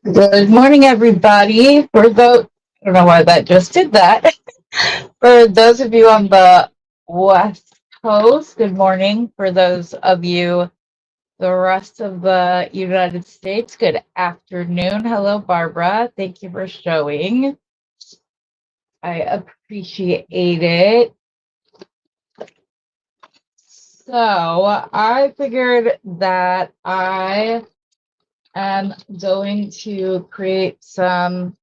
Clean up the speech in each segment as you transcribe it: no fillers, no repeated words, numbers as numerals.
Good morning, everybody. I don't know why that just did that. For those of you on the West Coast, good morning. For those of you, the rest of the United States, good afternoon. Hello, Barbara. Thank you for showing. I appreciate it. So I figured that I am going to create a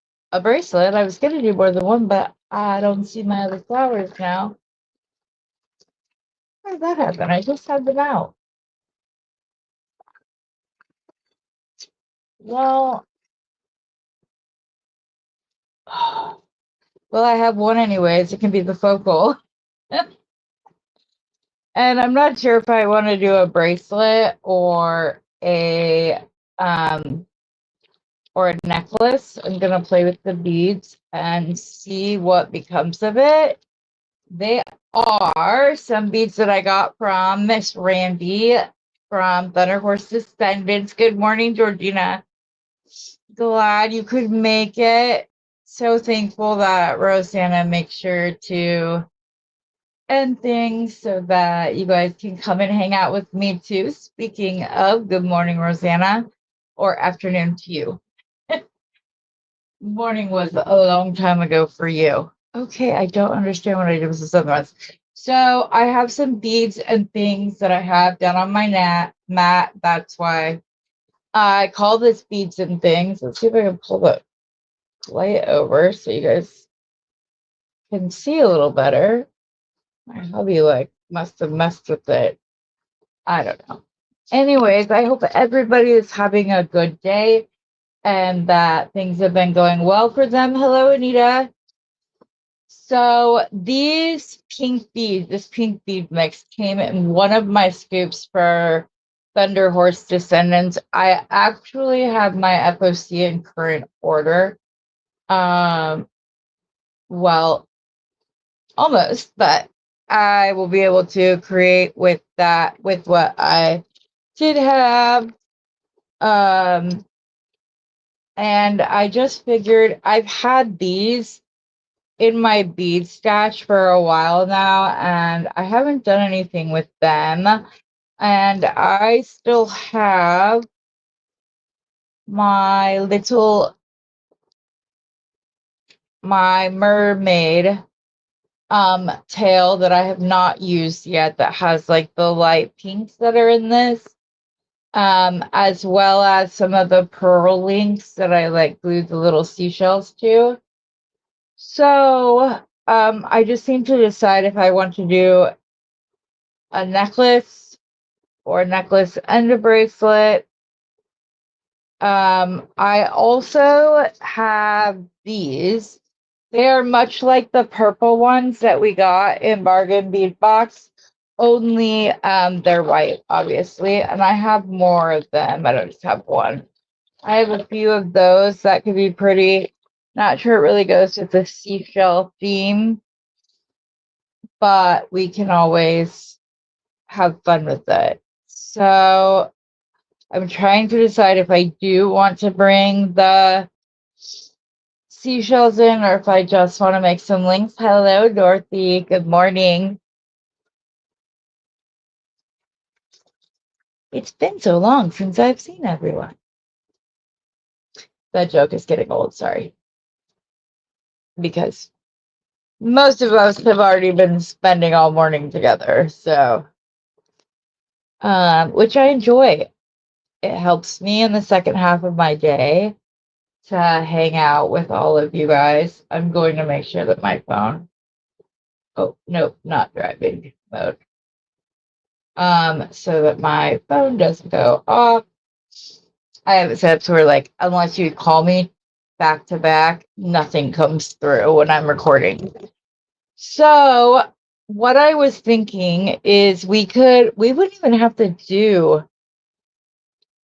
bracelet. I was gonna do more than one, but I don't see my other flowers now. How did that happen? I just had them out. Well, well, I have one anyways. It can be the focal. And I'm not sure if I want to do a bracelet um or a necklace. I'm gonna play with the beads and see what becomes of it. They are some beads that I got from Miss Randy from Thunder Horse Descendants. Good morning, Georgina. Glad you could make it. So thankful that Rosanna makes sure to end things so that you guys can come and hang out with me too. Speaking of, good morning, Rosanna, or afternoon to you. Morning was a long time ago for you. Okay, I don't understand what I did with the sunrise. So I have some beads and things that I have down on my mat. That's why I call this beads and things. Let's see if I can pull the light over so you guys can see a little better. My hubby must have messed with it. I don't know. Anyways, I hope everybody is having a good day and that things have been going well for them. Hello, Anita. So this pink bead mix came in one of my scoops for Thunder Horse Descendants. I actually have my FOC in current order. Well, almost, but I will be able to create with what I did have. And I just figured I've had these in my bead stash for a while now, and I haven't done anything with them. And I still have my mermaid tail that I have not used yet that has like the light pinks that are in this, as well as some of the pearl links that I like glued the little seashells to. So I just need to decide if I want to do a necklace and a bracelet. I also have these. They are much like the purple ones that we got in Bargain Bead Box, only they're white, obviously, and I have more of them. I don't just have one. I have a few of those that could be pretty. Not sure it really goes with the seashell theme, but we can always have fun with it. So I'm trying to decide if I do want to bring the seashells in or if I just want to make some links. Hello, Dorothy. Good morning. It's been so long since I've seen everyone. That joke is getting old, sorry. Because most of us have already been spending all morning together, so which I enjoy. It helps me in the second half of my day to hang out with all of you guys. I'm going to make sure that my phone. Oh, nope, not driving mode. So that my phone doesn't go off. I have it set up to where, like, unless you call me back to back, nothing comes through when I'm recording. So what I was thinking is we wouldn't even have to do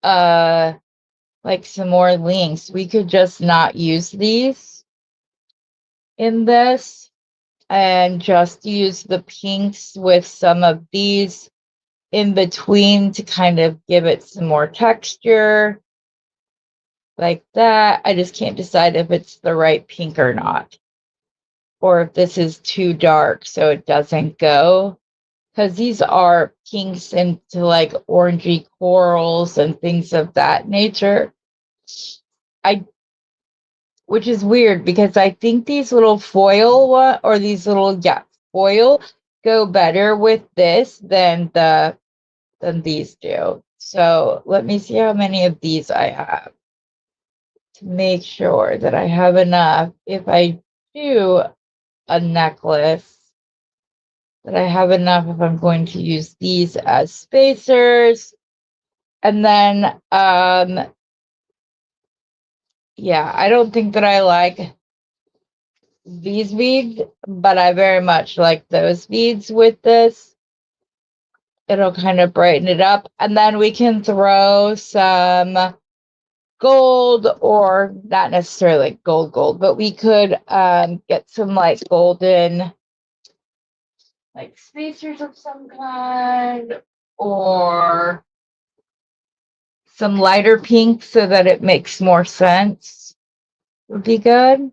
like some more links. We could just not use these in this and just use the pinks with some of these in between to kind of give it some more texture. like that. I just can't decide if it's the right pink or not, or if this is too dark so it doesn't go. Because these are pinks into like orangey corals and things of that nature. I, which is weird because I think these little foil or these little foil go better with this than these do. So let me see how many of these I have to make sure that I have enough. If I do a necklace, that I have enough if I'm going to use these as spacers. And then, yeah, I don't think that I like these beads, but I very much like those beads with this. It'll kind of brighten it up. And then we can throw some gold, or not necessarily gold, but we could get some like golden like spacers of some kind, or some lighter pink so that it makes more sense. Would be good.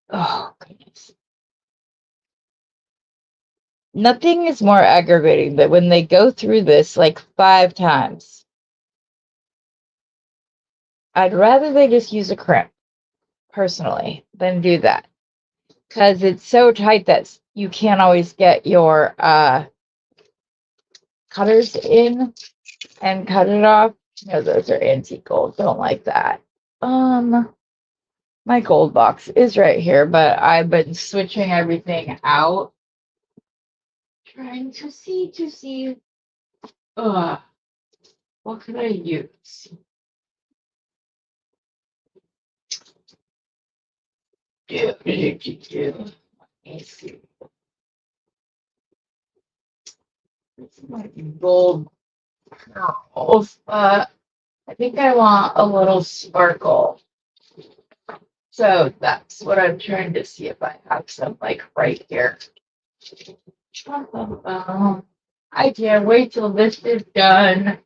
Oh, goodness. Nothing is more aggravating than when they go through this like 5 times. I'd rather they just use a crimp, personally, than do that. Because it's so tight that you can't always get your cutters in and cut it off. No, those are antique gold. Don't like that. My gold box is right here, but I've been switching everything out. Trying to see. What could I use? Let me see. This might be gold pearls, but I think I want a little sparkle. So that's what I'm trying to see if I have some like right here. I can't wait till this is done.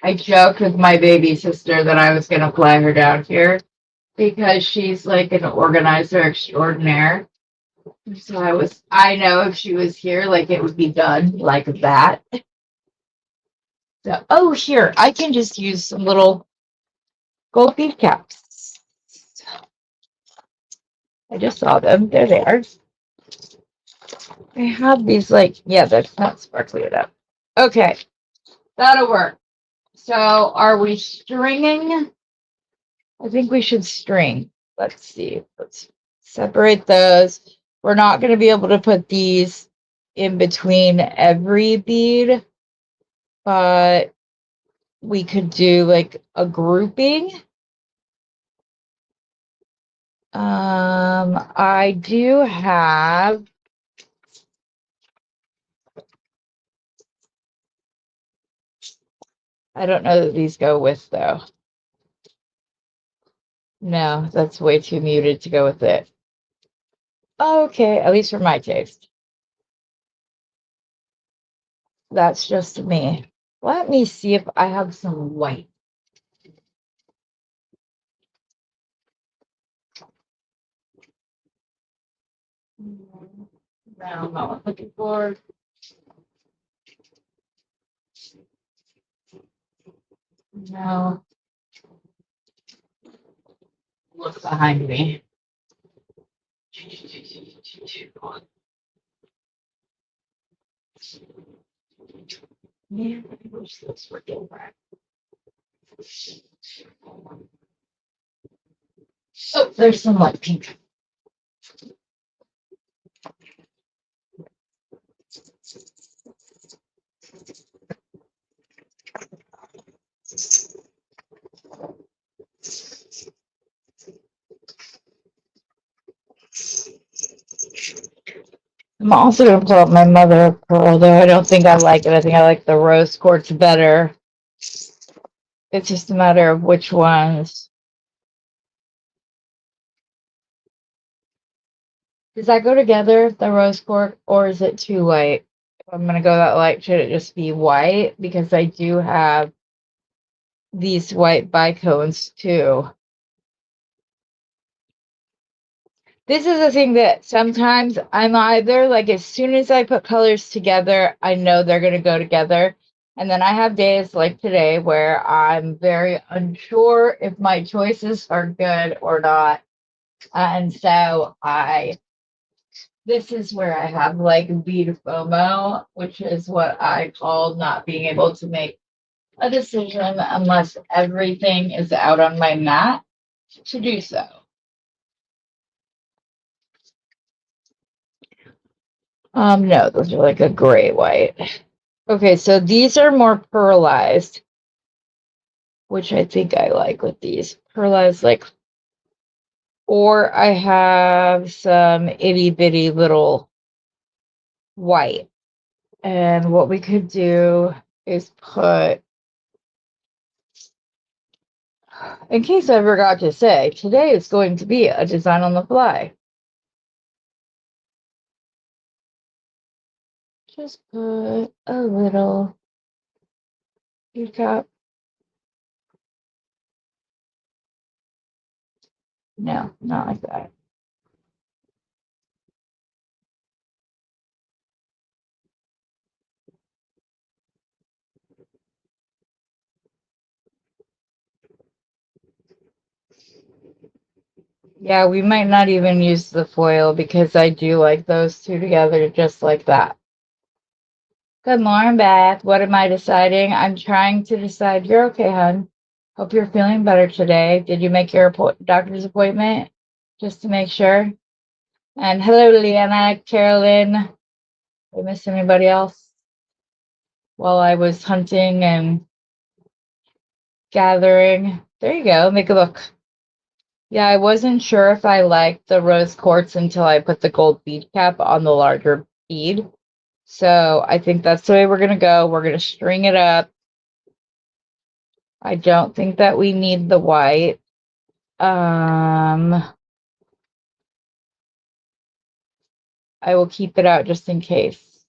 I joked with my baby sister that I was going to fly her down here because she's like an organizer extraordinaire. So I know if she was here, like it would be done like that. So, oh, here, I can just use some little gold bead caps. I just saw them. They're there. I have these like, yeah, that's not sparkly enough. Okay, that'll work. So are we stringing? I think we should string. Let's see. Let's separate those. We're not going to be able to put these in between every bead, but we could do like a grouping. I do have I don't know that these go with though. No, that's way too muted to go with it. Okay, at least for my taste. That's just me. Let me see if I have some white. No, I'm not looking for. No. Look behind me. Man, I wish this were different. Oh, there's some light pink. I'm also going to pull up my mother of pearl, though I don't think I like it. I think I like the rose quartz better. It's just a matter of which ones. Does that go together, the rose quartz, or is it too light? I'm going to go that light. Should it just be white? Because I do have these white bicones too. This is the thing that sometimes I'm either like, as soon as I put colors together, I know they're going to go together. And then I have days like today where I'm very unsure if my choices are good or not. And so this is where I have like bead FOMO, which is what I call not being able to make a decision unless everything is out on my mat to do so. No, those are like a gray white. Okay, so these are more pearlized, which I think I like with these. Pearlized, like, or I have some itty bitty little white. And what we could do is put, in case I forgot to say, today is going to be a design on the fly. Just put a little teacup. No, not like that. Yeah, we might not even use the foil because I do like those two together just like that. Good morning, Beth. What am I deciding? I'm trying to decide. You're okay, hon. Hope you're feeling better today. Did you make your doctor's appointment? Just to make sure. And hello, Leanna, Carolyn. Did I miss anybody else? While I was hunting and gathering. There you go. Make a look. Yeah, I wasn't sure if I liked the rose quartz until I put the gold bead cap on the larger bead. So I think that's the way we're going to go. We're going to string it up. I don't think that we need the white. I will keep it out just in case.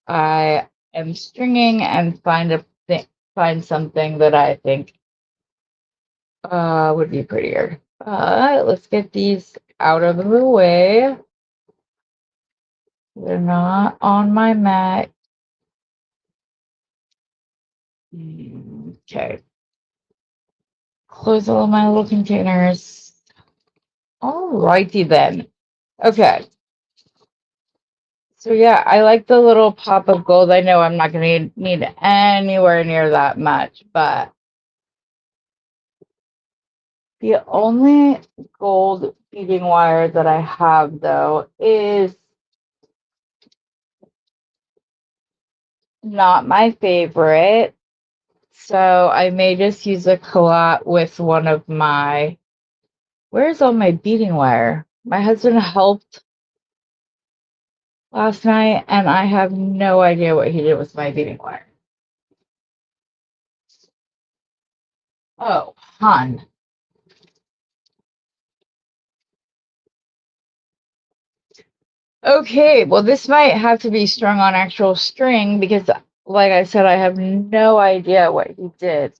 I am stringing and find something that I think would be prettier. Let's get these out of the way. They're not on my mat. Okay. Close all of my little containers. Alrighty then. Okay. So yeah, I like the little pop of gold. I know I'm not going to need anywhere near that much, but the only gold beading wire that I have though is not my favorite. So I may just use a collab with one of my, where's all my beading wire? My husband helped last night and I have no idea what he did with my beading wire. Oh, hon. Okay, well, this might have to be strung on actual string because, like I said, I have no idea what he did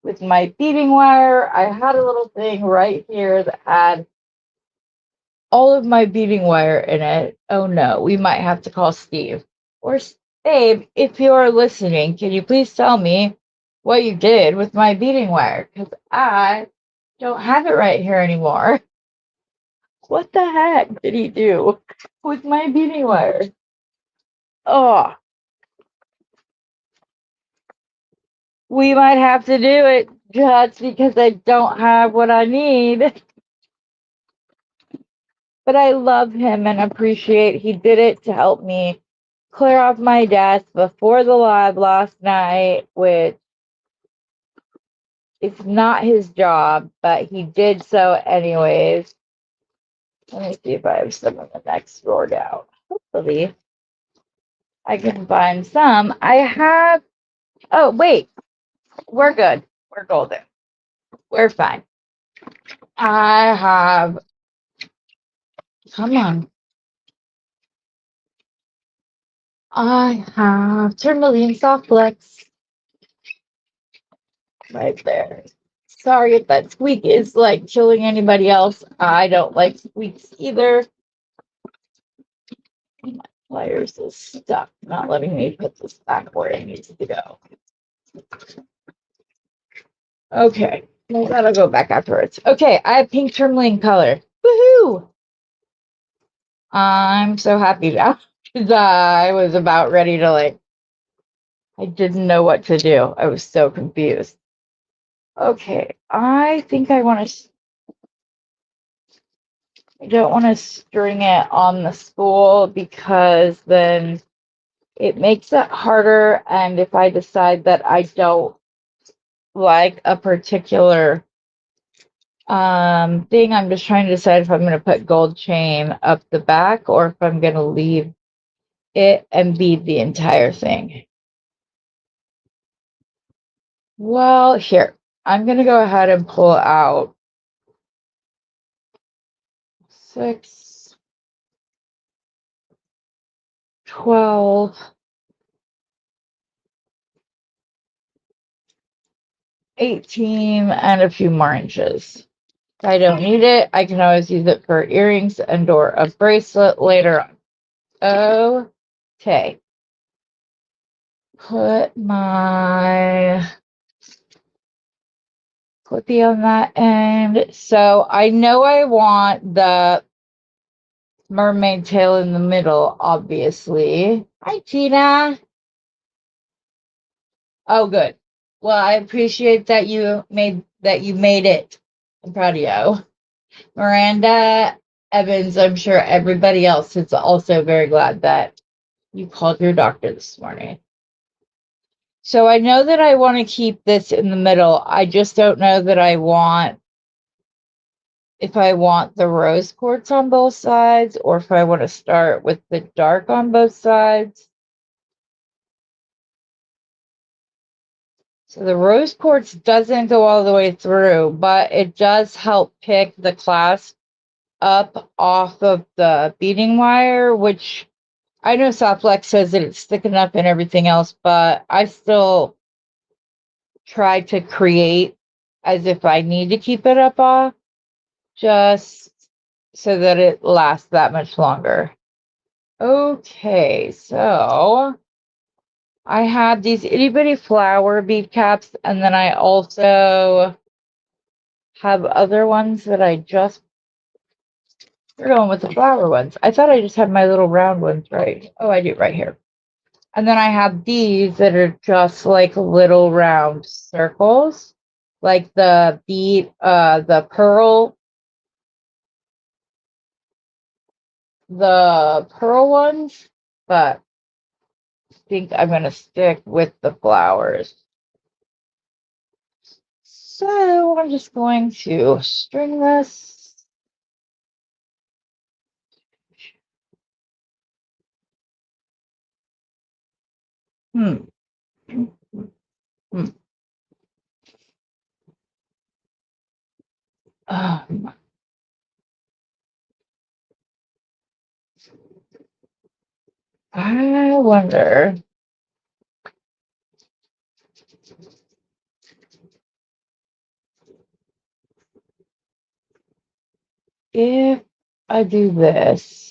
with my beading wire. I had a little thing right here that had all of my beading wire in it. Oh no, we might have to call Steve. Or Babe, if you're listening, can you please tell me what you did with my beading wire? Because I don't have it right here anymore. What the heck did he do with my beading wire? Oh, we might have to do it just because I don't have what I need. But I love him and appreciate he did it to help me clear off my desk before the live last night, which it's not his job, but he did so anyways. Let me see if I have some in the next drawer down. Hopefully I can find some. I have, oh, wait, we're good. We're golden. We're fine. I have, come on. I have tourmaline soft flex right there. Sorry if that squeak is like killing anybody else. I don't like squeaks either. My pliers is stuck, not letting me put this back where it needs to go. Okay, well, that'll go back afterwards. Okay, I have pink tourmaline color. Woohoo! I'm so happy now because I was about ready to like, I didn't know what to do. I was so confused. Okay, I think I want to, I don't want to string it on the spool because then it makes it harder. And if I decide that I don't like a particular thing, I'm just trying to decide if I'm going to put gold chain up the back or if I'm going to leave it and bead the entire thing. Well, here, I'm going to go ahead and pull out 6, 12, 18, and a few more inches. If I don't need it, I can always use it for earrings and or a bracelet later on. Okay. Put my clippy on that end. So I know I want the mermaid tail in the middle, obviously. Hi, Tina. Oh, good. Well, I appreciate that you made it. I'm proud of you. Miranda Evans, I'm sure everybody else is also very glad that you called your doctor this morning. So I know that I want to keep this in the middle. I just don't know that I want, if I want the rose quartz on both sides or if I want to start with the dark on both sides. So the rose quartz doesn't go all the way through, but it does help pick the clasp up off of the beading wire, which I know Softflex says that it's thick enough and everything else, but I still try to create as if I need to keep it up off, just so that it lasts that much longer. Okay, so I had these itty bitty flower bead caps, and then I also have other ones that I just, we're going with the flower ones. I thought I just had my little round ones, right? Oh, I do right here. And then I have these that are just like little round circles, like the bead, the pearl ones, but I think I'm going to stick with the flowers. So I'm just going to string this. Hmm. I wonder if I do this.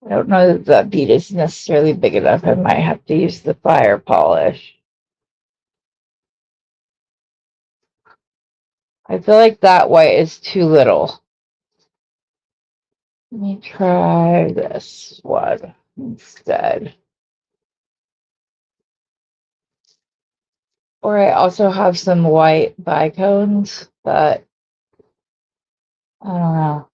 I don't know that that bead is necessarily big enough. I might have to use the fire polish. I feel like that white is too little. Let me try this one instead. Or I also have some white bicones, but I don't know.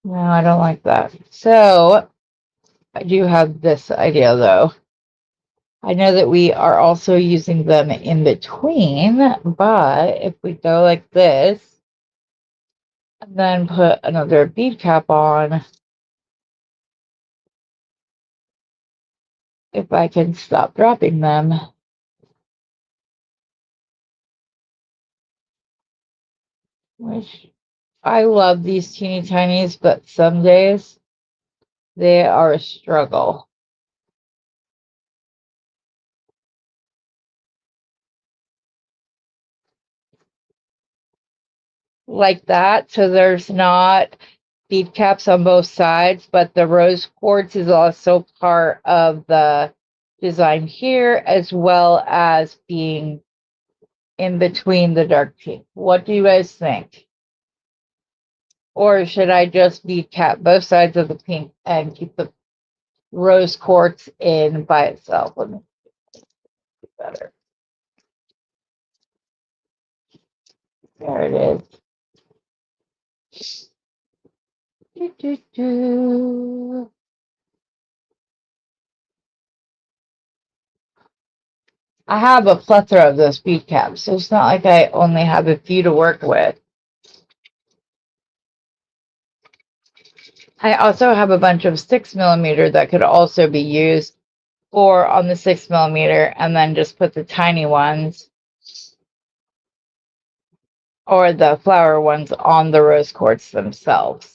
No, I don't like that. So I do have this idea though. I know that we are also using them in between, but if we go like this and then put another bead cap on, if I can stop dropping them. Which I love these teeny tinies, but some days they are a struggle. Like that, so there's not bead caps on both sides, but the rose quartz is also part of the design here, as well as being in between the dark pink. What do you guys think? Or should I just bead cap both sides of the pink and keep the rose quartz in by itself? Let me do better. There it is. I have a plethora of those bead caps, so it's not like I only have a few to work with. I also have a bunch of 6mm that could also be used for on the 6mm, and then just put the tiny ones or the flower ones on the rose quartz themselves.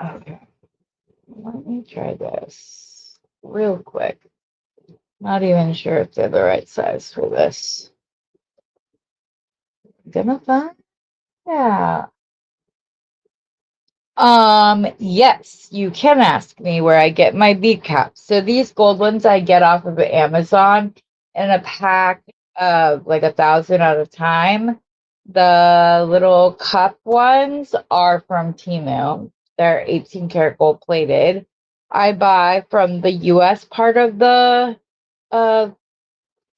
Okay, let me try this real quick. Not even sure if they're the right size for this. Gonna find out. Yes, you can ask me where I get my bead caps. So these gold ones I get off of Amazon in a pack of like 1,000 at a time. The little cup ones are from Temu. They're 18 karat gold plated. I buy from the US part of the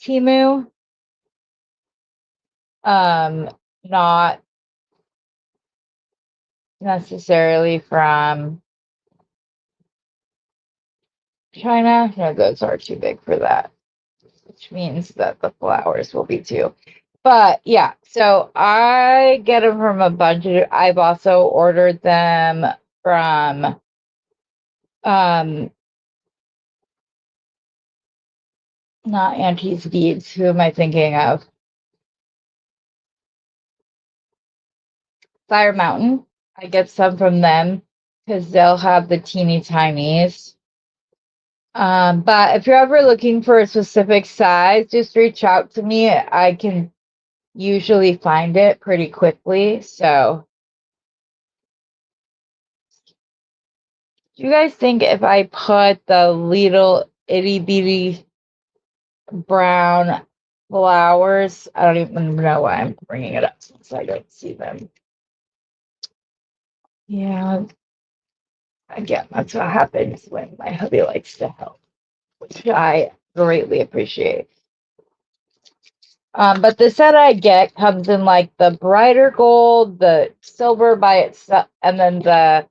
Temu. Not necessarily from China. No, those are too big for that, which means that the flowers will be too. But yeah, so I get them from a bunch of, I've also ordered them from not Auntie's Beads. Who am I thinking of? Fire Mountain. I get some from them because they'll have the teeny tinies. But if you're ever looking for a specific size, just reach out to me. I can usually find it pretty quickly. So, do you guys think if I put the little itty bitty brown flowers, I don't even know why I'm bringing it up since I don't see them. Yeah, again, that's what happens when my hubby likes to help, which I greatly appreciate. But the set I get comes in like the brighter gold, the silver by itself, and then the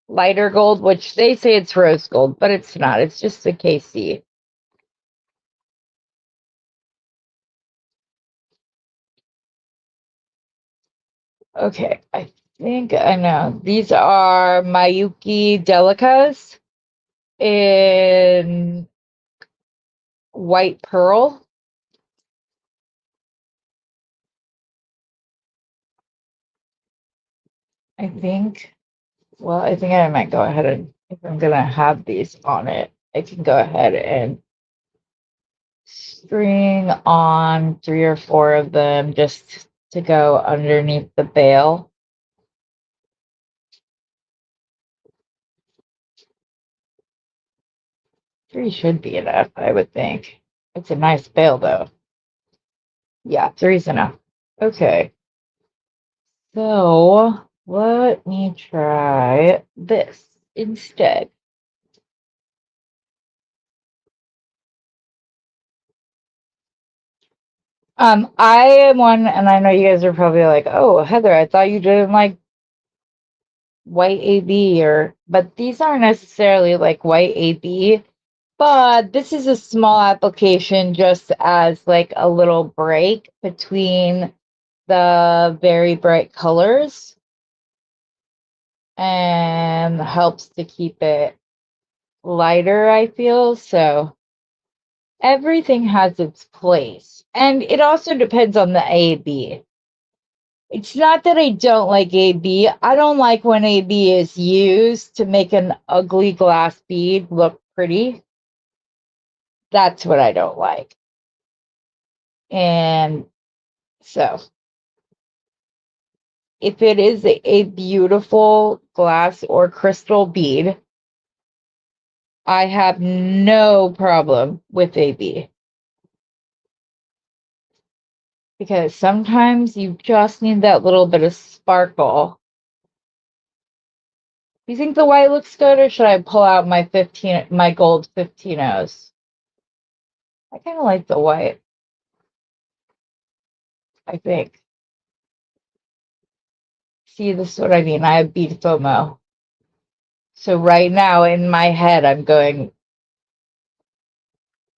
lighter gold, which they say it's rose gold, but it's not. It's just the KC. Okay, I think I know. These are Mayuki Delicas in white pearl. I think. Well, I think I might go ahead and, if I'm gonna have these on it, I can go ahead and string on 3 or 4 of them just to go underneath the bail. 3 should be enough, I would think. It's a nice bail though. Yeah, 3's enough. Okay. So let me try this instead. I am one, and I know you guys are probably like, "Oh, Heather, I thought you didn't like white AB," but these aren't necessarily like white AB. But this is a small application just as like a little break between the very bright colors and helps to keep it lighter, I feel. So everything has its place. And it also depends on the AB. It's not that I don't like AB. I don't like when AB is used to make an ugly glass bead look pretty. That's what I don't like. And so if it is a beautiful glass or crystal bead, I have no problem with AB. Because sometimes you just need that little bit of sparkle. Do you think the white looks good, or should I pull out my gold 15s? I kind of like the white, I think. See, this is what I mean. I have bead FOMO. So right now in my head, I'm going,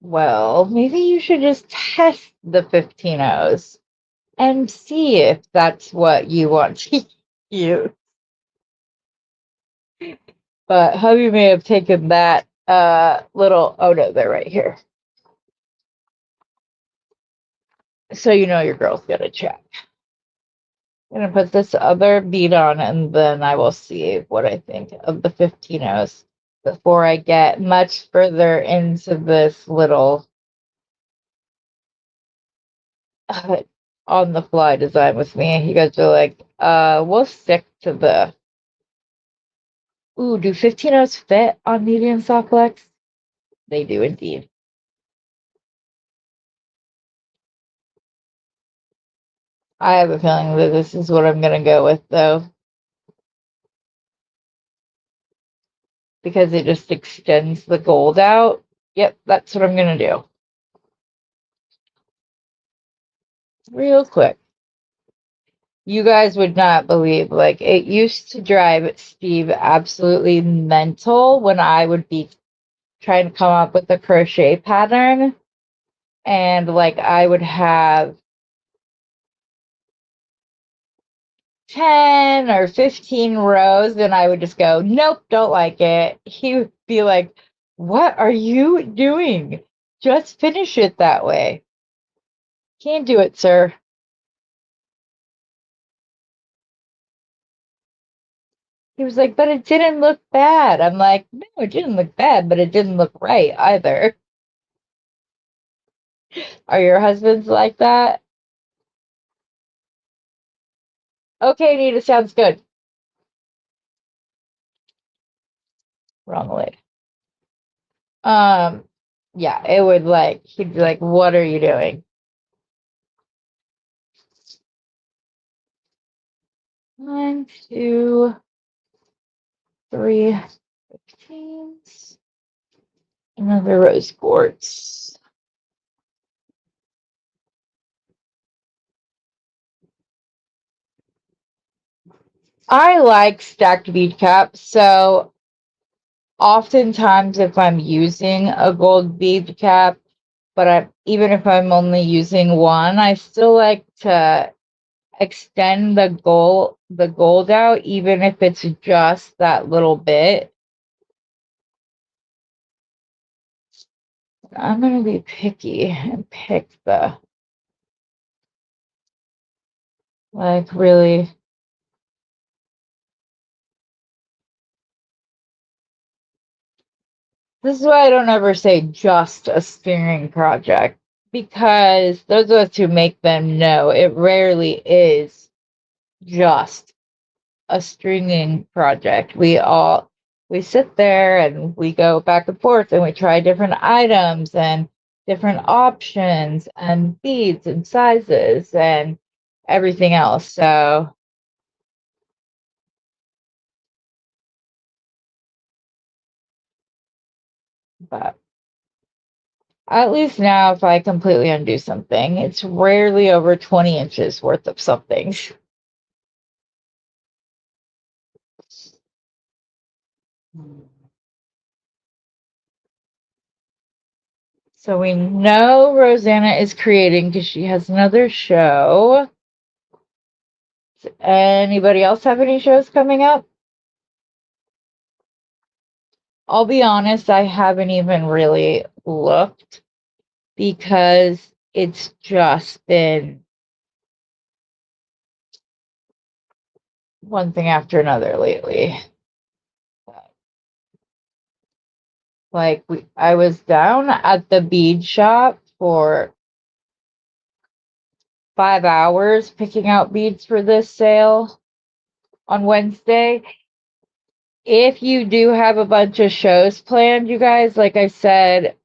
well, maybe you should just test the 15s and see if that's what you want to use. But hubby may have taken that little, oh no, they're right here. So you know your girl's gonna check. I'm gonna put this other bead on and then I will see what I think of the 15s before I get much further into this little on the fly design with me. You guys are like, we'll stick to the. Ooh, do 15s fit on medium soft flex? They do indeed. I have a feeling that this is what I'm gonna go with though. Because it just extends the gold out. Yep, that's what I'm gonna do. Real quick. You guys would not believe, like, it used to drive Steve absolutely mental when I would be trying to come up with a crochet pattern. And, like, I would have 10 or 15 rows, and I would just go, nope, don't like it. He would be like, what are you doing? Just finish it that way. Can't do it, sir. He was like, but it didn't look bad. I'm like, no, it didn't look bad, but it didn't look right either. Are your husbands like that? Okay, Nita, sounds good. Wrong lid. Um, yeah, it would like, he'd be like, what are you doing? One, two, three, 15s. Another rose quartz. I like stacked bead caps, so oftentimes if I'm using a gold bead cap, but even if I'm only using one, I still like to extend the gold out, even if it's just that little bit. I'm gonna be picky and pick the like really. This is why I don't ever say just a stringing project, because those of us who make them know it rarely is just a stringing project. We sit there and we go back and forth and we try different items and different options and beads and sizes and everything else. So, but at least now, if I completely undo something, it's rarely over 20 inches worth of something. So we know Rosanna is creating because she has another show. Does anybody else have any shows coming up? I'll be honest, I haven't even really looked because it's just been one thing after another lately. Like I was down at the bead shop for 5 hours picking out beads for this sale on Wednesday. If you do have a bunch of shows planned, you guys, like I said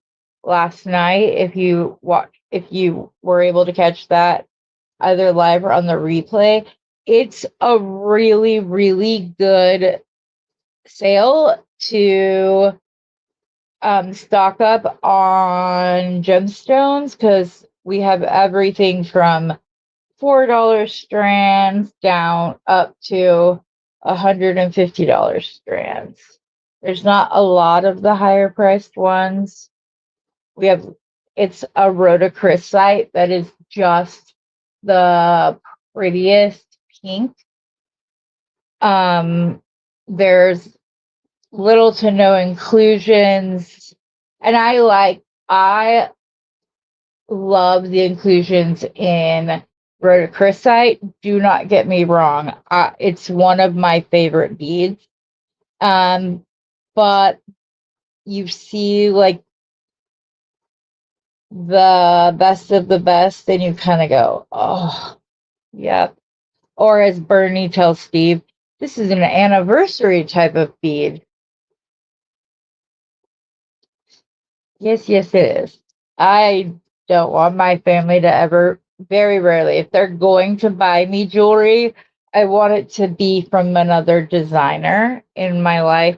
last night, if you were able to catch that either live or on the replay, it's a really, really good sale to stock up on gemstones because we have everything from $4 strands down up to $150 strands. There's not a lot of the higher priced ones. It's a rhodochrosite that is just the prettiest pink. There's little to no inclusions, and I love the inclusions in rhodochrosite. Do not get me wrong, it's one of my favorite beads. But you see like the best of the best, and you kind of go, oh, yep. Or as Bernie tells Steve, this is an anniversary type of bead. Yes, yes, it is. I don't want my family to ever, very rarely, if they're going to buy me jewelry, I want it to be from another designer in my life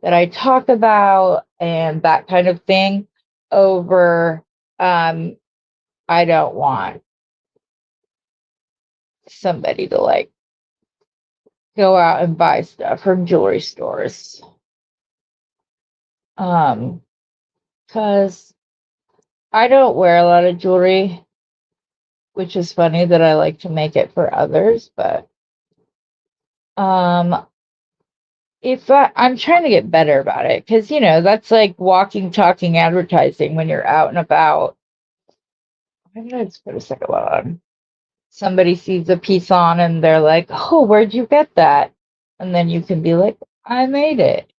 that I talk about and that kind of thing over, I don't want somebody to like go out and buy stuff from jewelry stores. Because I don't wear a lot of jewelry, which is funny that I like to make it for others, but if I'm trying to get better about it, because that's like walking, talking advertising when you're out and about. Why did I just put a second one on? Somebody sees a piece on and they're like, oh, where'd you get that? And then you can be like, I made it.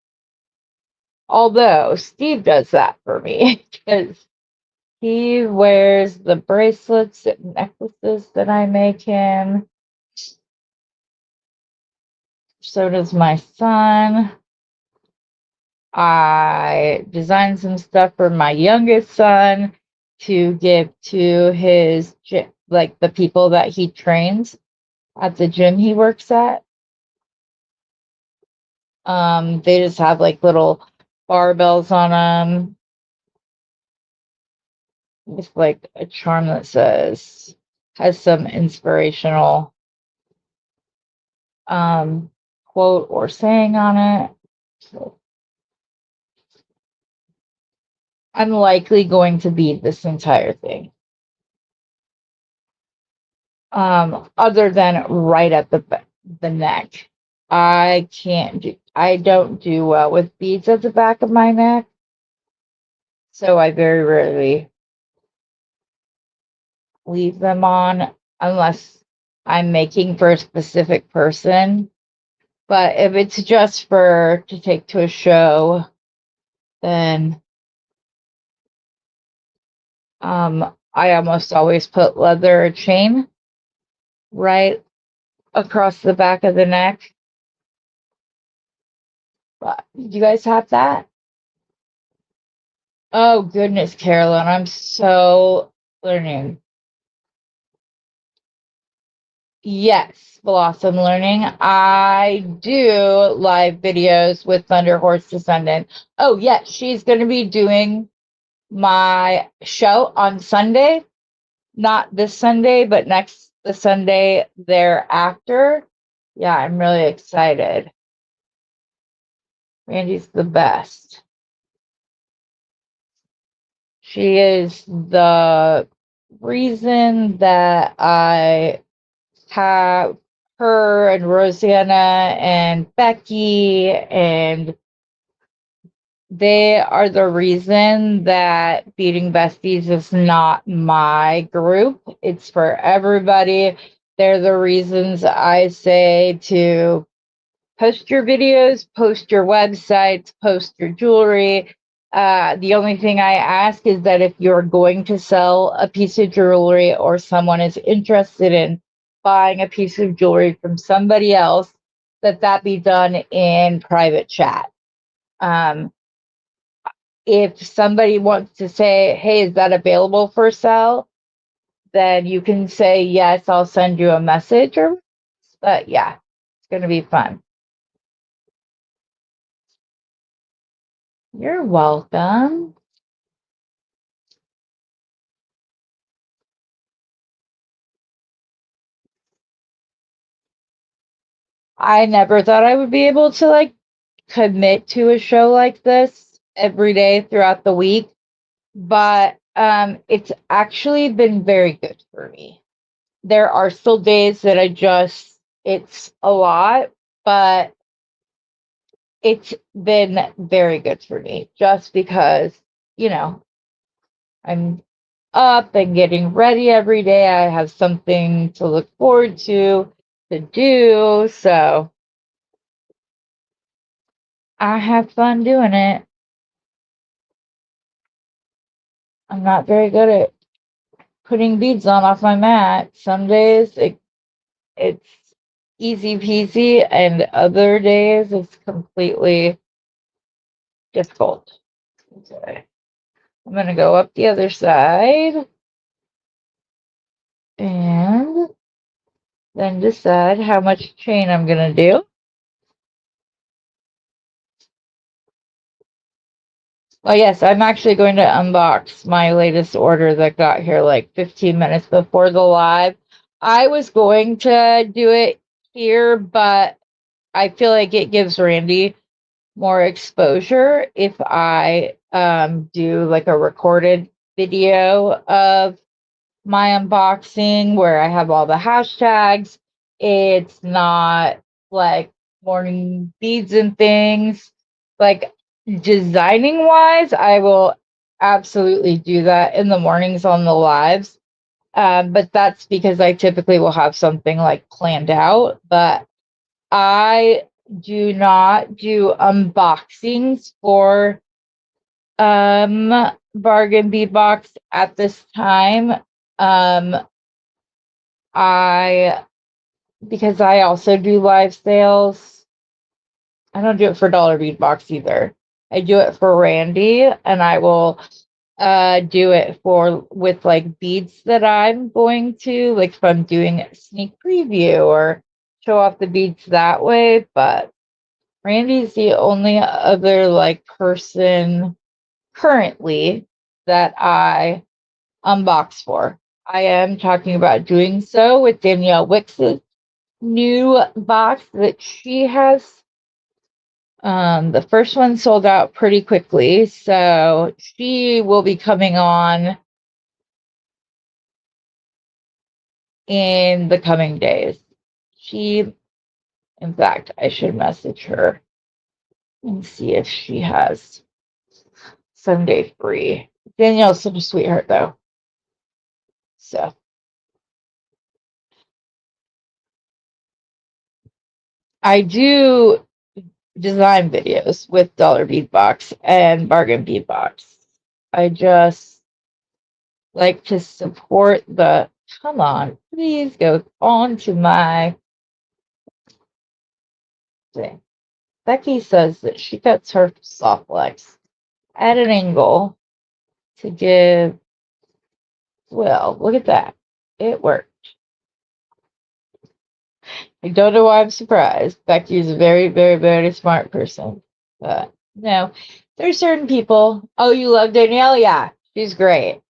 Although Steve does that for me because he wears the bracelets and necklaces that I make him. So does my son. I designed some stuff for my youngest son to give to his like the people that he trains at the gym he works at. They just have like little barbells on them with like a charm that has some inspirational quote or saying on it. So I'm likely going to bead this entire thing. Other than right at the neck. I don't do well with beads at the back of my neck. So I very rarely leave them on unless I'm making for a specific person. But if it's just to take to a show, then I almost always put leather chain right across the back of the neck. But do you guys have that? Oh goodness, Carolyn, I'm so learning. Yes, Blossom Learning. I do live videos with Thunder Horse Descendant. Oh, yes, she's going to be doing my show on Sunday. Not this Sunday, but the Sunday thereafter. Yeah, I'm really excited. Randy's the best. She is the reason that I have her and Rosanna and Becky, and they are the reason that Beating Besties is not my group. It's for everybody. They're the reasons I say to post your videos, post your websites, post your jewelry. The only thing I ask is that if you're going to sell a piece of jewelry or someone is interested in buying a piece of jewelry from somebody else, that be done in private chat. If somebody wants to say, hey, is that available for sale? Then you can say, yes, I'll send you a message. But yeah, it's going to be fun. You're welcome. I never thought I would be able to like commit to a show like this every day throughout the week, but it's actually been very good for me. There are still days that it's a lot, but it's been very good for me just because, you know, I'm up and getting ready every day. I have something to look forward to do. So I have fun doing it. I'm not very good at putting beads on off my mat. Some days it's easy peasy, and other days it's completely difficult. Okay. I'm going to go up the other side and then decide how much chain I'm going to do. Oh, yes, I'm actually going to unbox my latest order that got here like 15 minutes before the live. I was going to do it here, but I feel like it gives Randy more exposure if I do like a recorded video of my unboxing where I have all the hashtags. It's not like morning beads and things. Like designing wise, I will absolutely do that in the mornings on the lives. But that's because I typically will have something like planned out. But I do not do unboxings for Bargain Bead Box at this time. Um, I because I also do live sales. I don't do it for Dollar Bead Box either. I do it for Randy, and I will do it for with like beads that I'm going to, like if I'm doing a sneak preview or show off the beads that way. But Randy's the only other like person currently that I unbox for. I am talking about doing so with Danielle Wicks's new box that she has. The first one sold out pretty quickly, so she will be coming on in the coming days. In fact, I should message her and see if she has Sunday free. Danielle's such a sweetheart, though. So I do design videos with Dollar Bead Box and Bargain Bead Box. I just like to support the, come on, please go on to my thing. Becky says that she cuts her soft flex at an angle to give, well, look at that. It worked. I don't know why I'm surprised. Becky is a very, very, very smart person. But no, there's certain people. Oh, you love Danielle? Yeah, she's great.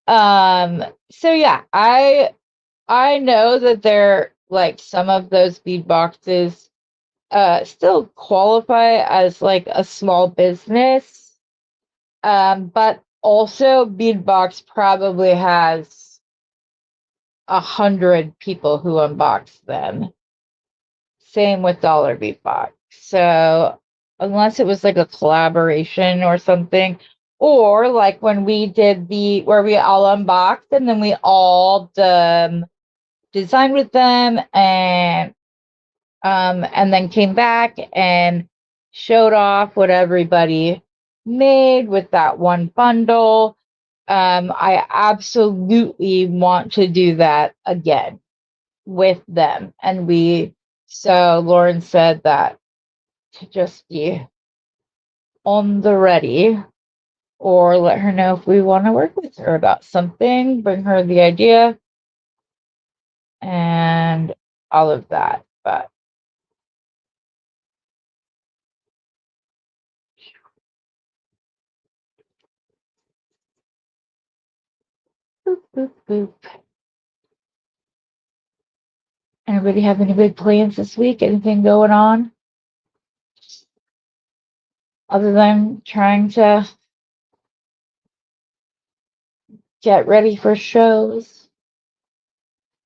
So yeah, I know that they're like some of those bead boxes still qualify as like a small business. But Also, Beadbox probably has 100 people who unbox them. Same with Dollar Beadbox. So unless it was like a collaboration or something, or like when we did where we all unboxed and then we all designed with them and then came back and showed off what everybody made with that one bundle. I absolutely want to do that again with them. And so Lauren said that to just be on the ready, or let her know if we want to work with her about something, bring her the idea and all of that. But boop, boop, boop. Anybody have any big plans this week? Anything going on? Other than trying to get ready for shows.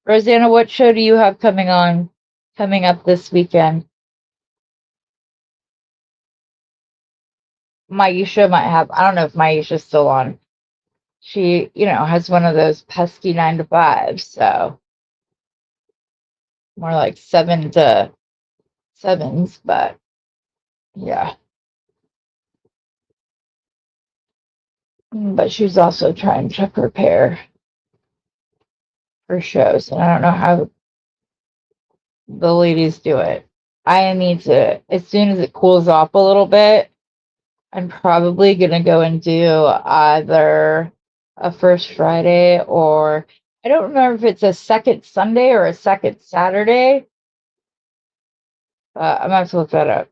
Rosanna, what show do you have coming up this weekend? Maisha might have. I don't know if Maisha's still on. She, has one of those pesky 9 to 5, so more like 7 to 7s, but yeah. But she's also trying to prepare for shows, and I don't know how the ladies do it. I need to, as soon as it cools off a little bit, I'm probably gonna go and do either a first Friday, or I don't remember if it's a second Sunday or a second Saturday. I'm gonna have to look that up.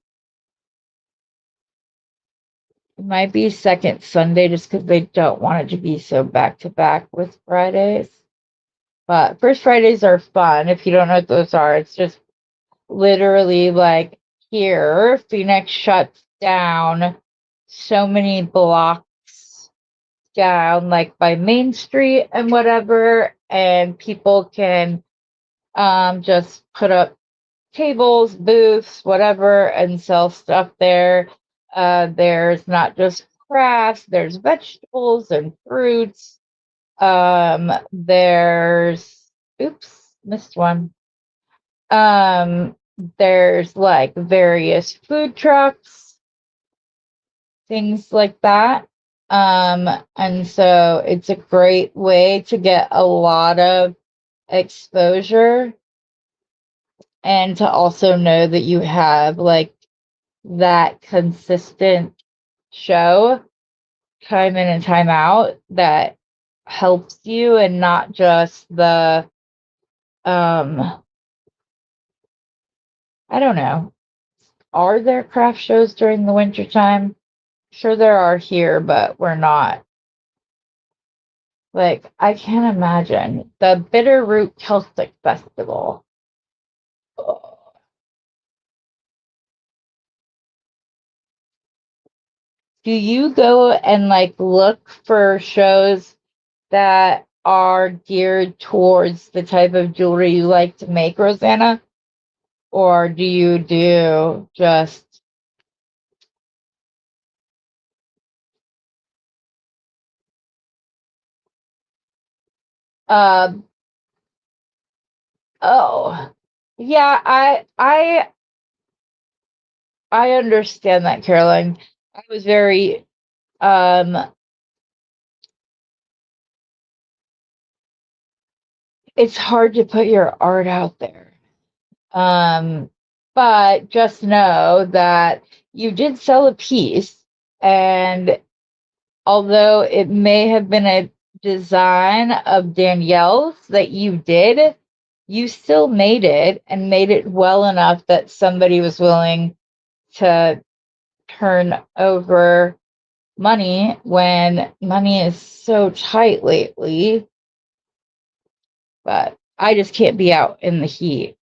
It might be second Sunday just because they don't want it to be so back to back with Fridays. But first Fridays are fun. If you don't know what those are, it's just literally like here, Phoenix shuts down so many blocks down, like by Main Street and whatever, and people can just put up tables, booths, whatever, and sell stuff there. There's not just crafts, there's vegetables and fruits. There's, oops, missed one. There's like various food trucks, things like that. And so it's a great way to get a lot of exposure and to also know that you have like that consistent show time in and time out that helps you, and not just the I don't know. Are there craft shows during the winter time? Sure there are here, but we're not. Like, I can't imagine. The Bitterroot Celtic Festival. Do you go and like look for shows that are geared towards the type of jewelry you like to make, Rosanna? Or do you do just uh oh, yeah, I understand that, Caroline. I was very um it's hard to put your art out there. Um, but just know that you did sell a piece, and although it may have been a design of Danielle's that you did, you still made it, and made it well enough that somebody was willing to turn over money when money is so tight lately. But I just can't be out in the heat.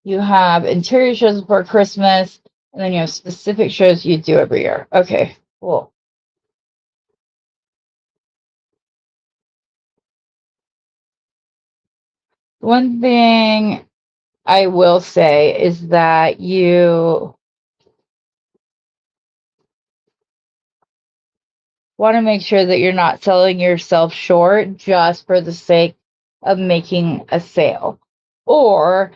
You have interior shows before Christmas, and then you have specific shows you do every year. Okay, cool. One thing I will say is that you want to make sure that you're not selling yourself short just for the sake of making a sale, or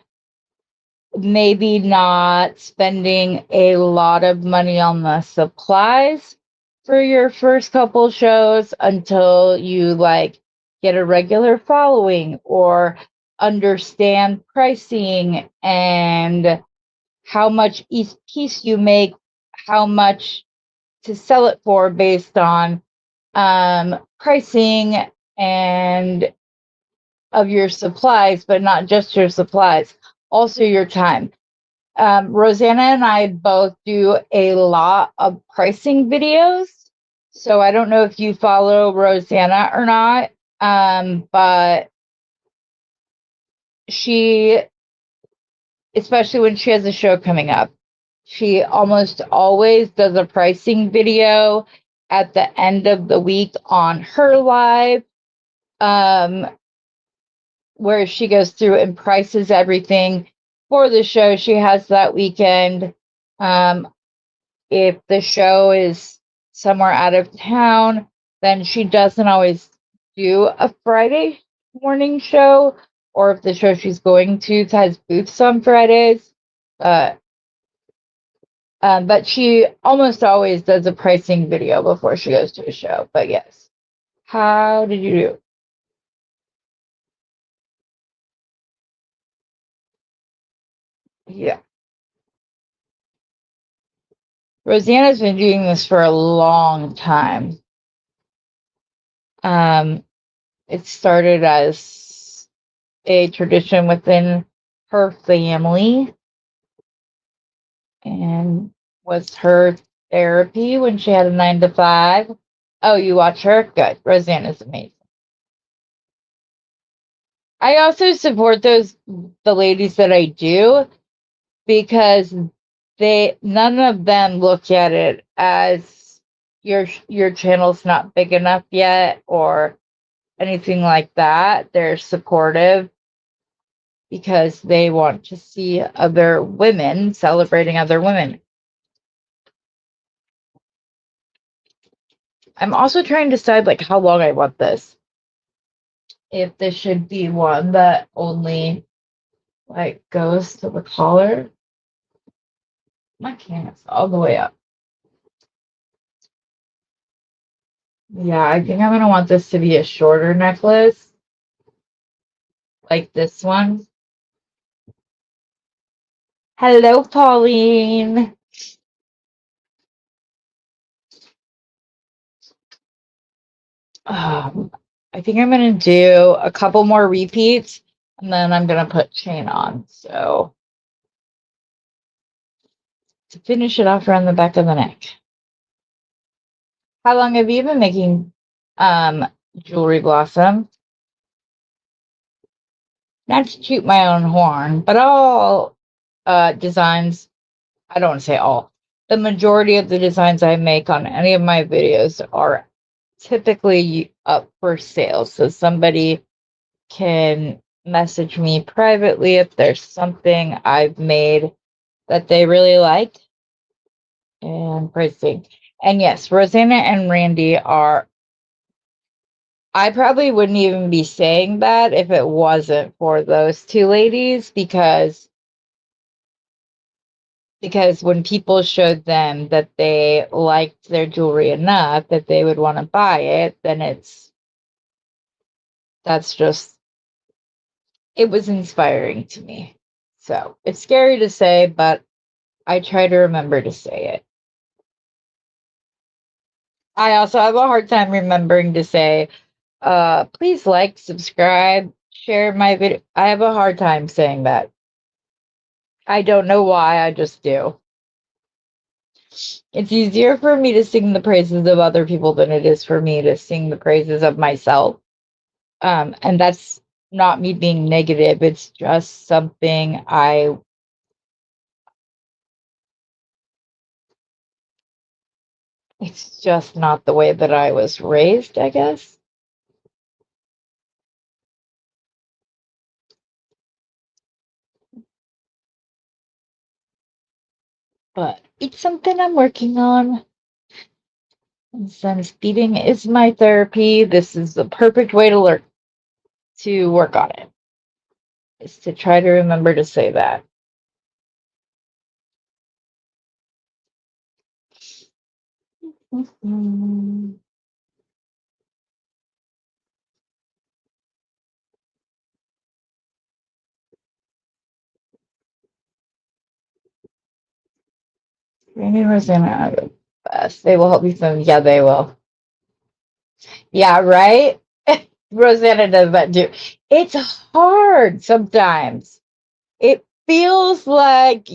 maybe not spending a lot of money on the supplies for your first couple shows until you like get a regular following or understand pricing and how much each piece you make, how much to sell it for based on pricing and of your supplies, but not just your supplies, also your time. Rosanna and I both do a lot of pricing videos. So I don't know if you follow Rosanna or not, but she, especially when she has a show coming up, she almost always does a pricing video at the end of the week on her live, where she goes through and prices everything for the show she has that weekend. If the show is somewhere out of town, then she doesn't always do a Friday morning show, or if the show she's going to has booths on Fridays. Uh, but she almost always does a pricing video before she goes to a show. But yes, how did you do? Yeah. Rosanna's been doing this for a long time. It started as a tradition within her family and was her therapy when she had a 9 to 5. Oh, you watch her? Good. Rosanna's amazing. I also support the ladies that I do because none of them look at it as your channel's not big enough yet or anything like that. They're supportive because they want to see other women celebrating other women. I'm also trying to decide like how long I want this. If this should be one that only like goes to the collar. My camera's all the way up. Yeah, I think I'm gonna want this to be a shorter necklace, like this one. Hello, Pauline. I think I'm gonna do a couple more repeats and then I'm gonna put chain on. So to finish it off around the back of the neck. How long have you been making jewelry, Blossom? Not to toot my own horn, but all designs, I don't want to say all, the majority of the designs I make on any of my videos are typically up for sale. So somebody can message me privately if there's something I've made that they really like and pricing. And yes, Rosanna and Randy are, I probably wouldn't even be saying that if it wasn't for those two ladies because when people showed them that they liked their jewelry enough that they would want to buy it, then that's just, it was inspiring to me. So it's scary to say, but I try to remember to say it. I also have a hard time remembering to say, please like, subscribe, share my video. I have a hard time saying that. I don't know why, I just do. It's easier for me to sing the praises of other people than it is for me to sing the praises of myself. And that's not me being negative. It's just something I It's just not the way that I was raised, I guess. But it's something I'm working on. And since beading is my therapy, this is the perfect way to learn to work on it. Is to try to remember to say that. Mhm. Randy and Rosanna are the best. They will help you some. Yeah, they will. Yeah, right? Rosanna does that too. It's hard sometimes. It feels like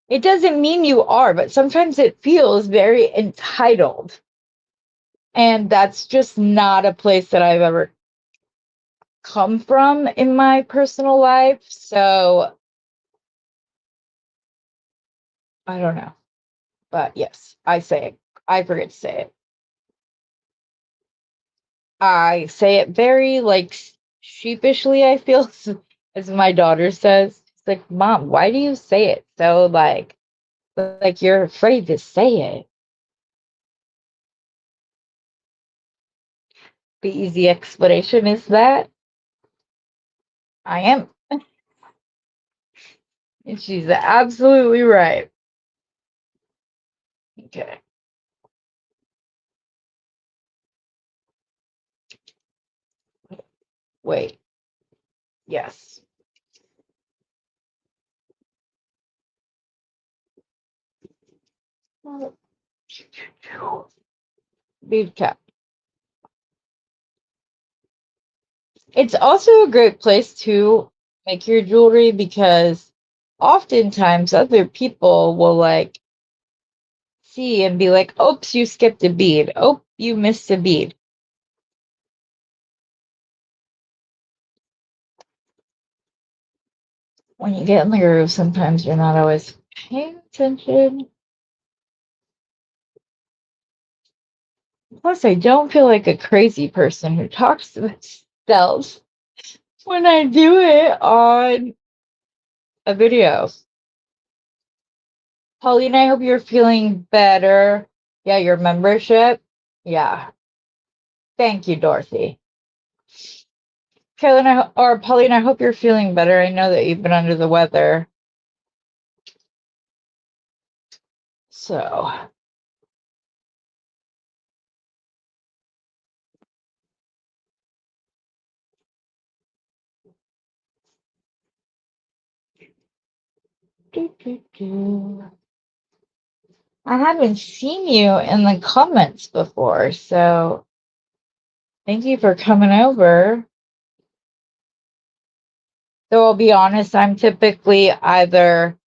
it doesn't mean you are, but sometimes it feels very entitled. And that's just not a place that I've ever come from in my personal life. So I don't know. But yes, I say it. I forget to say it. I say it very like sheepishly, I feel, as my daughter says. It's like, Mom, why do you say it so like you're afraid to say it? The easy explanation is that I am. And she's absolutely right. Okay. Wait. Yes. Bead cap. It's also a great place to make your jewelry because oftentimes other people will like see and be like, oops, you skipped a bead. Oh, you missed a bead. When you get in the groove, sometimes you're not always paying attention. Plus, I don't feel like a crazy person who talks to themselves when I do it on a video. Pauline, I hope you're feeling better. Yeah, your membership. Yeah. Thank you, Dorothy. Carolyn, or Pauline, I hope you're feeling better. I know that you've been under the weather. So, I haven't seen you in the comments before, so thank you for coming over. Though I'll be honest, I'm typically either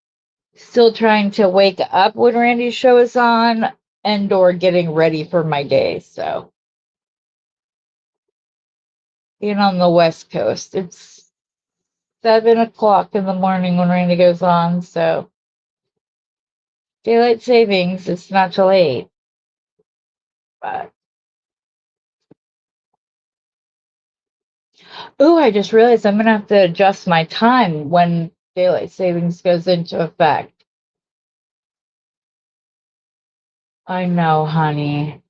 still trying to wake up when Randy's show is on and or getting ready for my day. So being on the West Coast, it's 7 o'clock in the morning when Randy goes on. So daylight savings, it's not till 8. But oh, I just realized I'm gonna have to adjust my time when daylight savings goes into effect. I know, honey.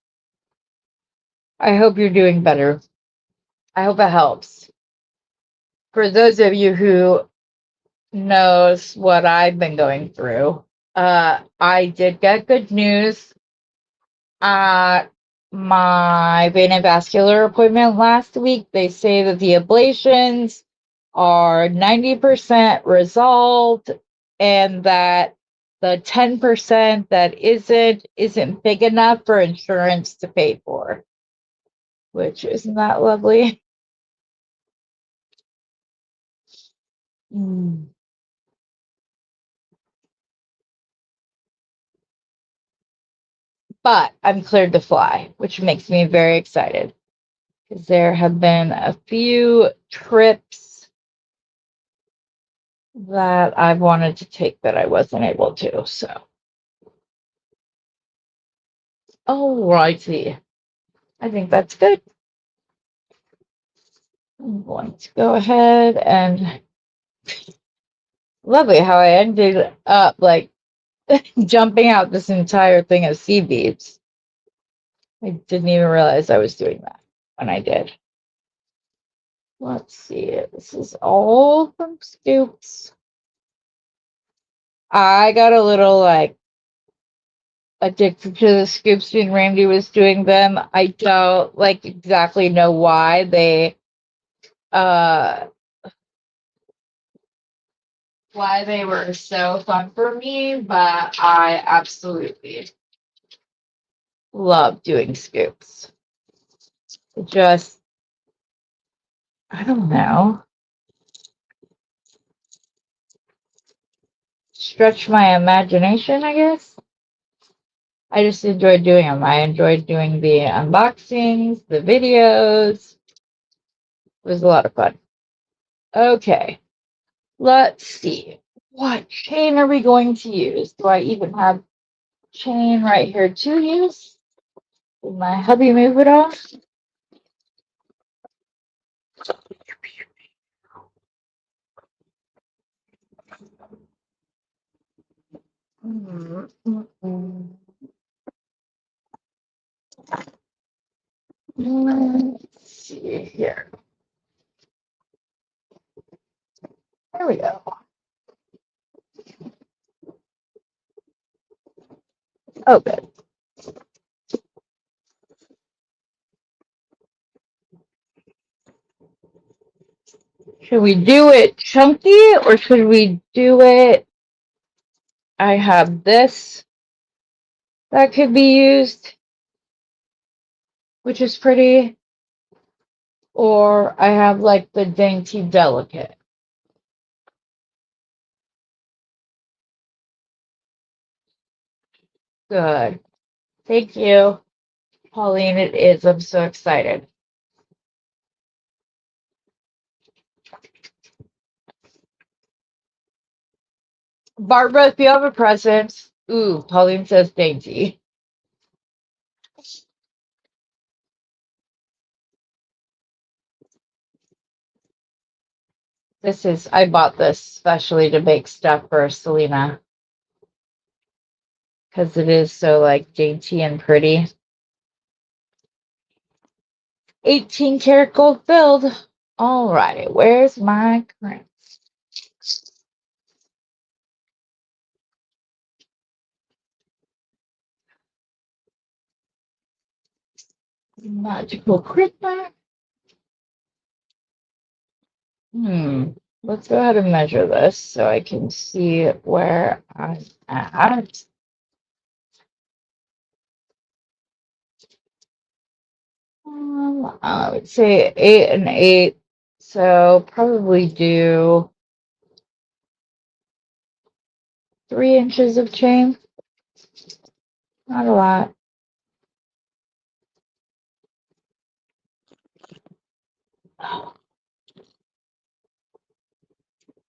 I hope you're doing better. I hope it helps. For those of you who knows what I've been going through, I did get good news at my vein and vascular appointment last week. They say that the ablations are 90% resolved and that the 10% that isn't big enough for insurance to pay for, which isn't that lovely. Mm. But I'm cleared to fly, which makes me very excited because there have been a few trips that I've wanted to take that I wasn't able to. So All righty. I think that's good. I'm going to go ahead and lovely how I ended up like jumping out this entire thing of sea beads. I didn't even realize I was doing that when I did. Let's see. This is all from Scoops. I got a little like addicted to the Scoops when Randy was doing them. I don't like exactly know why uh they were so fun for me, but I absolutely love doing Scoops. Just I don't know. Stretch my imagination, I guess. I just enjoyed doing them. I enjoyed doing the unboxings, the videos. It was a lot of fun. Okay, let's see. What chain are we going to use? Do I even have chain right here to use? Did my hubby move it on? Let's see here. There we go. Oh, good. Should we do it chunky or should we do it? I have this that could be used, which is pretty, or I have like the dainty delicate. Good. Thank you, Pauline. It is. I'm so excited. Barbara, if you have a present, ooh, Pauline says dainty. I bought this specially to make stuff for Selena because it is so like dainty and pretty. 18 karat gold filled. All right, where's my current? Magical creeper. Let's go ahead and measure this so I can see where I'm at. I would say 8 and 8. So probably do 3 inches of chain. Not a lot.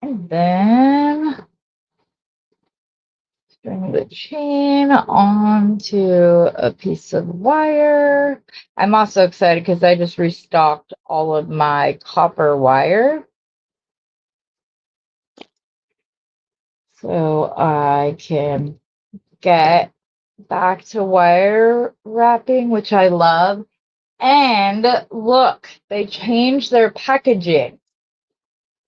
And then string the chain onto a piece of wire. I'm also excited because I just restocked all of my copper wire. So I can get back to wire wrapping, which I love. And look, they changed their packaging.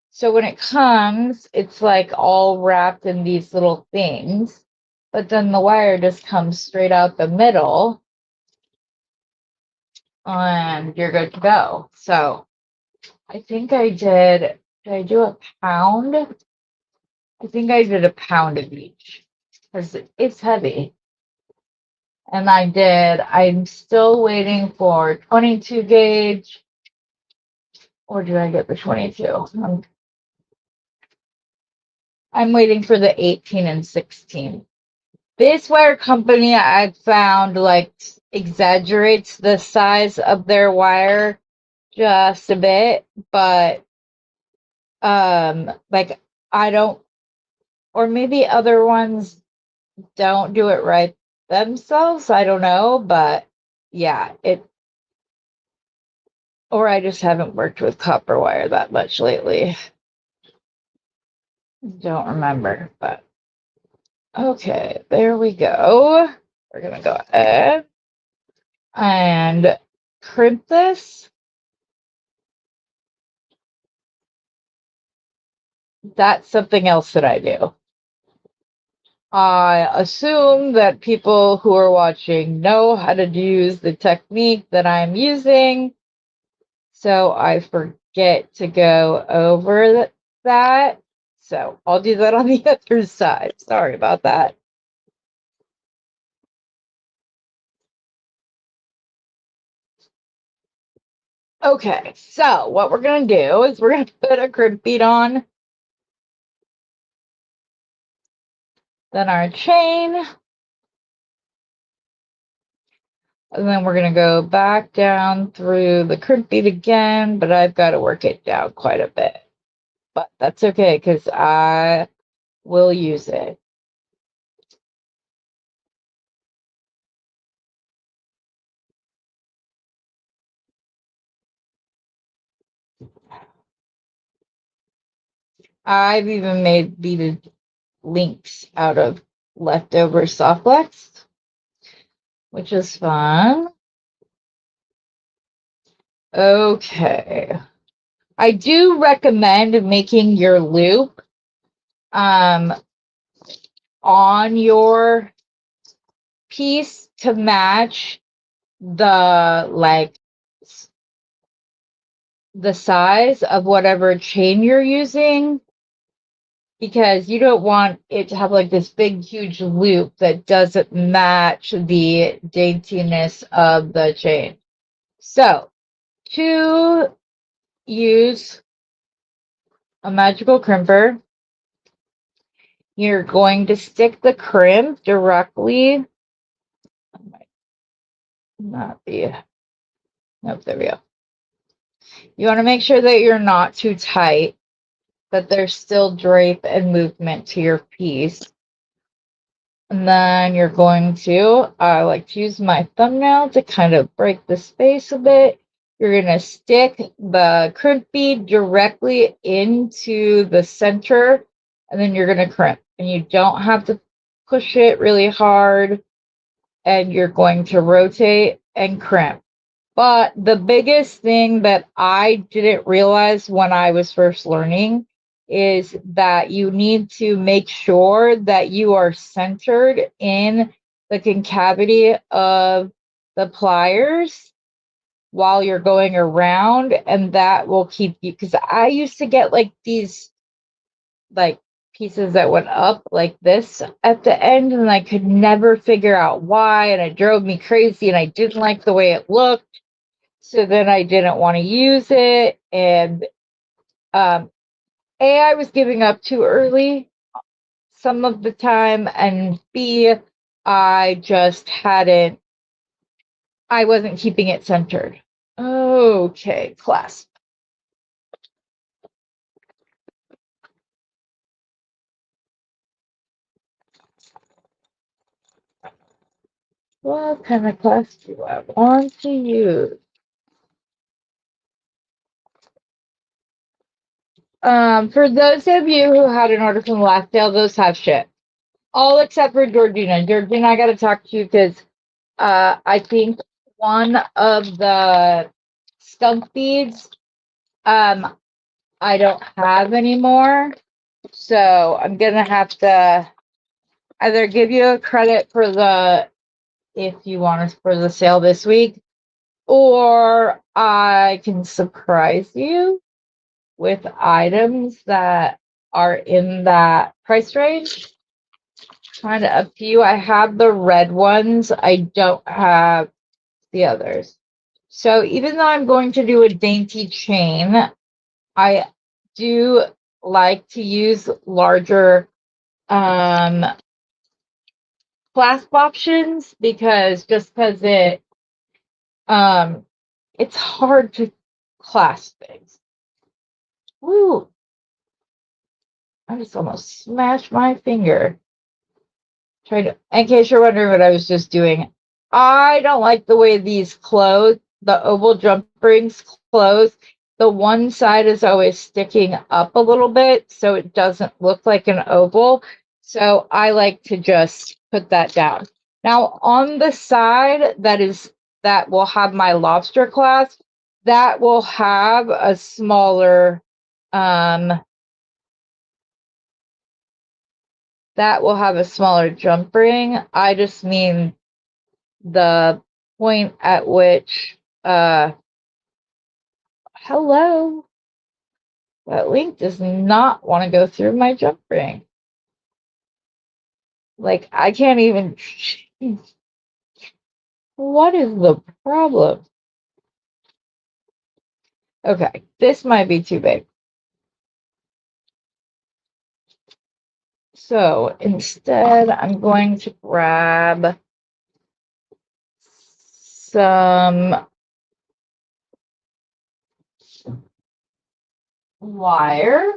So when it comes, it's like all wrapped in these little things, but then the wire just comes straight out the middle and you're good to go. So I think did I do a pound? I think I did a pound of each because it's heavy. And I'm still waiting for 22 gauge, or did I get the 22? I'm waiting for the 18 and 16. This wire company I found like exaggerates the size of their wire just a bit, but like I don't, or maybe other ones don't do it right, themselves. I don't know, but yeah, or I just haven't worked with copper wire that much lately. Don't remember, but okay, there we go. We're gonna go ahead and crimp this. That's something else that I do. I assume that people who are watching know how to use the technique that I'm using, so I forget to go over that. So I'll do that on the other side. Sorry about that. Okay, so what we're going to do is we're going to put a crimp bead on, then our chain, and then we're going to go back down through the crimp bead again, but I've got to work it down quite a bit. But that's okay because I will use it. I've even made beaded links out of leftover soft flex, which is fun. Okay. I do recommend making your loop on your piece to match the size of whatever chain you're using, because you don't want it to have like this big huge loop that doesn't match the daintiness of the chain. So to use a magical crimper, you're going to stick the crimp directly. Not the, nope, there we go. You want to make sure that you're not too tight, that there's still drape and movement to your piece. And then you're going to, I like to use my thumbnail to kind of break the space a bit. You're going to stick the crimp bead directly into the center, and then you're going to crimp. And you don't have to push it really hard, and you're going to rotate and crimp. But the biggest thing that I didn't realize when I was first learning is that you need to make sure that you are centered in the concavity of the pliers while you're going around, and that will keep you, because I used to get like these like pieces that went up like this at the end, and I could never figure out why, and it drove me crazy, and I didn't like the way it looked. So then I didn't want to use it, and A, I was giving up too early some of the time, and B, I wasn't keeping it centered. Okay, clasp. What kind of clasp do I want to use? For those of you who had an order from the last sale, those have shit. All except for Georgina. Georgina, I gotta talk to you because I think one of the skunk beads I don't have anymore. So I'm gonna have to either give you a credit for if you want us for the sale this week, or I can surprise you with items that are in that price range. Kind of up to you. I have the red ones. I don't have the others. So even though I'm going to do a dainty chain, I do like to use larger clasp options, because it's hard to clasp things. Woo! I just almost smashed my finger. In case you're wondering what I was just doing, I don't like the way these close, the oval jump rings close. The one side is always sticking up a little bit, so it doesn't look like an oval. So I like to just put that down. Now on the side that will have my lobster clasp, that will have a smaller jump ring. I just mean the point at which hello, that link does not want to go through my jump ring. Like, I can't even. What is the problem? Okay, this might be too big. So instead, I'm going to grab some wire.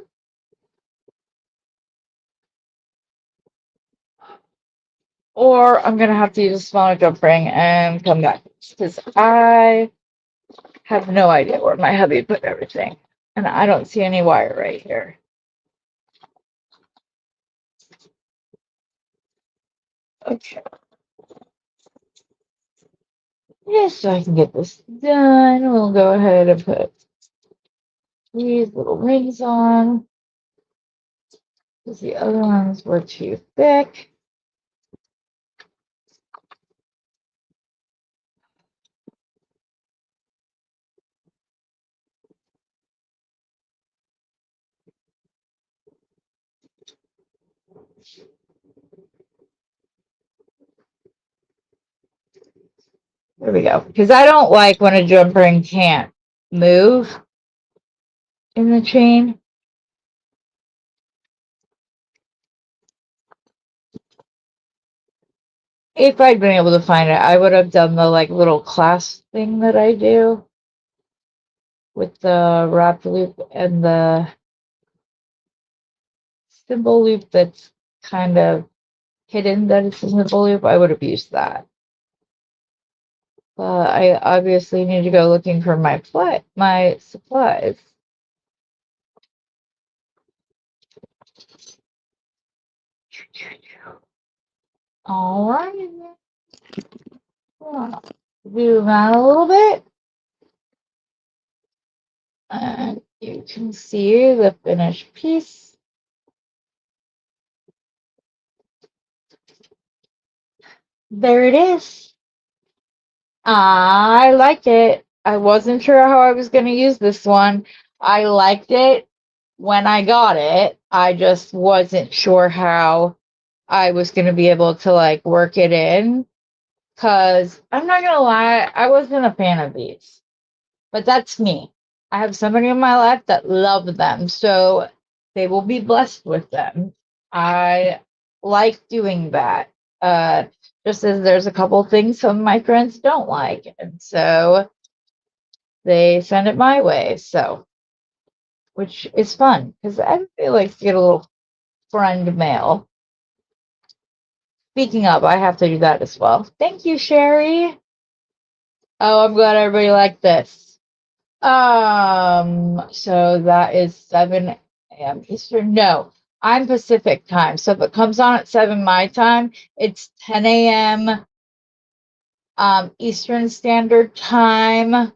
Or I'm going to have to use a smaller jump ring and come back because I have no idea where my hubby put everything. And I don't see any wire right here. Okay. Just so I can get this done, we'll go ahead and put these little rings on because the other ones were too thick. There we go. Because I don't like when a jump ring can't move in the chain. If I'd been able to find it, I would have done the like little clasp thing that I do with the wrap loop and the symbol loop that's kind of hidden that it's a symbol loop. I would have used that. But I obviously need to go looking for my supplies. All right. Zoom out a little bit. And you can see the finished piece. There it is. I like it. I wasn't sure how I was going to use this one. I liked it when I got it. I just wasn't sure how I was going to be able to like work it in. Because I'm not going to lie, I wasn't a fan of these. But that's me. I have somebody in my life that love them. So they will be blessed with them. I like doing that. Just as there's a couple things some of my friends don't like. And so they send it my way. So, which is fun because everybody likes to get a little friend mail. Speaking of, I have to do that as well. Thank you, Sherry. Oh, I'm glad everybody liked this. So that is 7 a.m. Eastern. No, I'm Pacific time. So if it comes on at 7 my time, it's 10 a.m. Eastern Standard Time.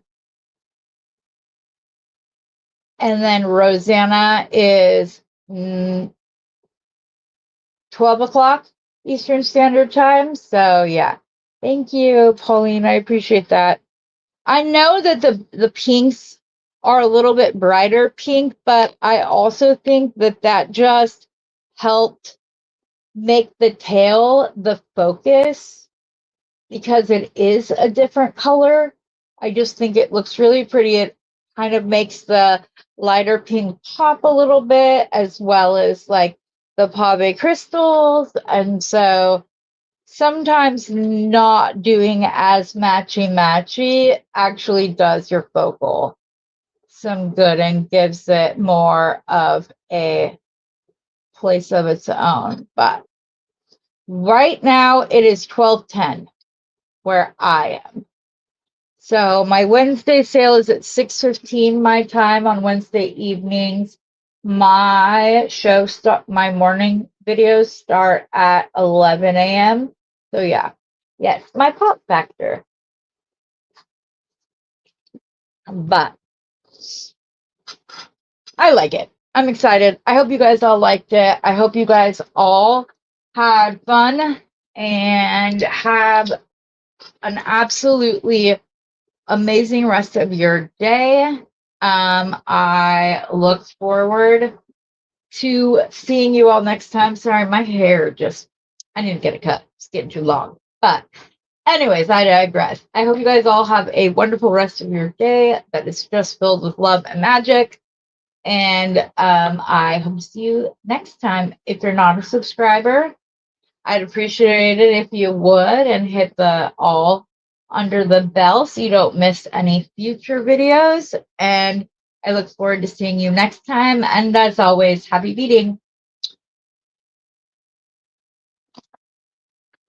And then Rosanna is 12 o'clock Eastern Standard Time. So yeah. Thank you, Pauline. I appreciate that. I know that the pinks are a little bit brighter pink, but I also think that that just helped make the tail the focus because it is a different color. I just think it looks really pretty. It kind of makes the lighter pink pop a little bit, as well as like the pave crystals. And so sometimes not doing as matchy actually does your focal some good and gives it more of a place of its own. But Right now it is 12:10 where I am. So my Wednesday sale is at 6:15 my time on Wednesday evenings. My my morning videos start at 11 a.m. So yeah, yes, my pop factor. But I like it. I'm excited. I hope you guys all liked it. I hope you guys all had fun and have an absolutely amazing rest of your day. I look forward to seeing you all next time. Sorry, my hair I need to get a cut. It's getting too long. But anyways, I digress. I hope you guys all have a wonderful rest of your day that is just filled with love and magic. And I hope to see you next time. If you're not a subscriber, I'd appreciate it if you would and hit the all under the bell so you don't miss any future videos. And I look forward to seeing you next time. And as always, happy beading.